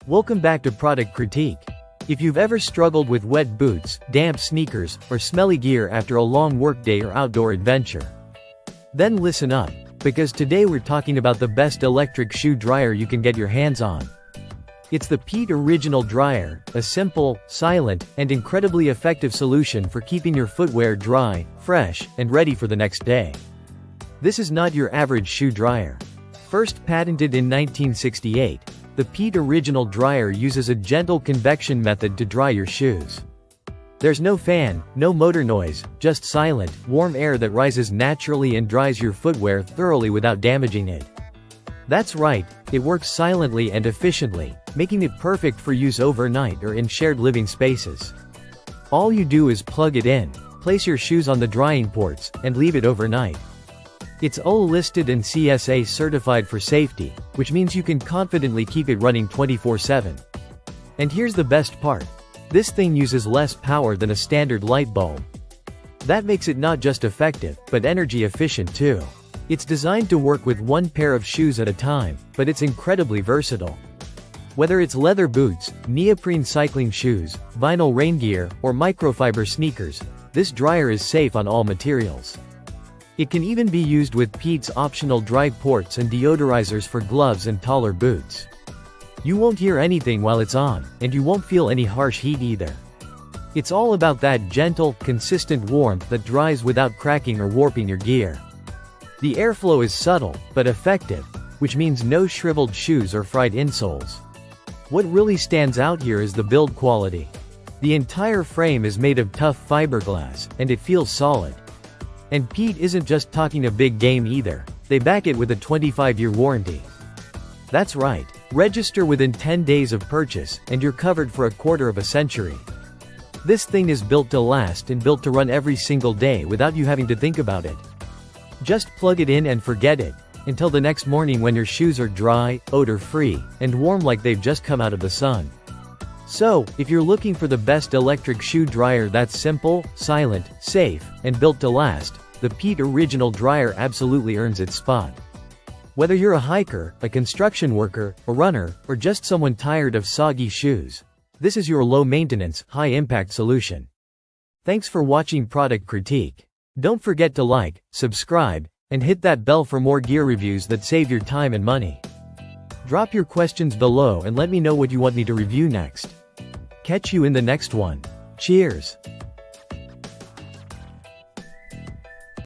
Welcome back to Product Critique. If you've ever struggled with wet boots, damp sneakers, or smelly gear after a long workday or outdoor adventure, then listen up, because today we're talking about the best electric shoe dryer you can get your hands on. It's the PEET Original Dryer, a simple, silent, and incredibly effective solution for keeping your footwear dry, fresh, and ready for the next day. This is not your average shoe dryer. First patented in 1968, the PEET Original Dryer uses a gentle convection method to dry your shoes. There's no fan, no motor noise, just silent, warm air that rises naturally and dries your footwear thoroughly without damaging it. That's right, it works silently and efficiently, making it perfect for use overnight or in shared living spaces. All you do is plug it in, place your shoes on the drying ports, and leave it overnight. It's OL listed and CSA certified for safety, which means you can confidently keep it running 24/7. And here's the best part. This thing uses less power than a standard light bulb. That makes it not just effective, but energy efficient too. It's designed to work with one pair of shoes at a time, but it's incredibly versatile. Whether it's leather boots, neoprene cycling shoes, vinyl rain gear, or microfiber sneakers, this dryer is safe on all materials. It can even be used with PEET's optional dry ports and deodorizers for gloves and taller boots. You won't hear anything while it's on, and you won't feel any harsh heat either. It's all about that gentle, consistent warmth that dries without cracking or warping your gear. The airflow is subtle, but effective, which means no shriveled shoes or fried insoles. What really stands out here is the build quality. The entire frame is made of tough fiberglass, and it feels solid. And PEET isn't just talking a big game either. They back it with a 25-year warranty. That's right. Register within 10 days of purchase, and you're covered for a quarter of a century. This thing is built to last and built to run every single day without you having to think about it. Just plug it in and forget it, until the next morning when your shoes are dry, odor-free, and warm like they've just come out of the sun. So, if you're looking for the best electric shoe dryer that's simple, silent, safe, and built to last, the PEET Original Dryer absolutely earns its spot. Whether you're a hiker, a construction worker, a runner, or just someone tired of soggy shoes, this is your low-maintenance, high-impact solution. Thanks for watching Product Critique. Don't forget to like, subscribe, and hit that bell for more gear reviews that save your time and money. Drop your questions below and let me know what you want me to review next. Catch you in the next one. Cheers!